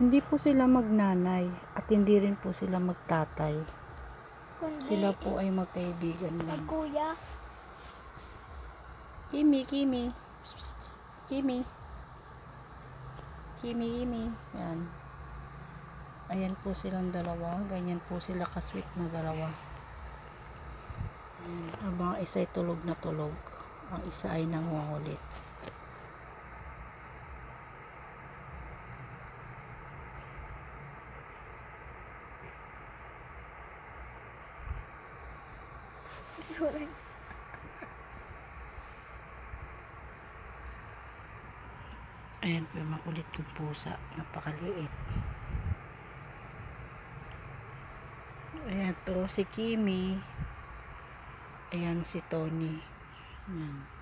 Hindi po sila magnanay at hindi rin po sila magtatay. Sila po ay magkaibigan lang. Magkuya. Kimi, Kimi. Kimi. Kimi, Kimi. Yan. Ayan po silang dalawa. Ganyan po sila kasweet na dalawa. Ayan. Habang isa ay tulog na tulog. Ang isa ay nangungulit. Ayan po yung makulit kong pusa. Napakaliit. Ayan to si Kimi. Ayan si Tony. Ayan.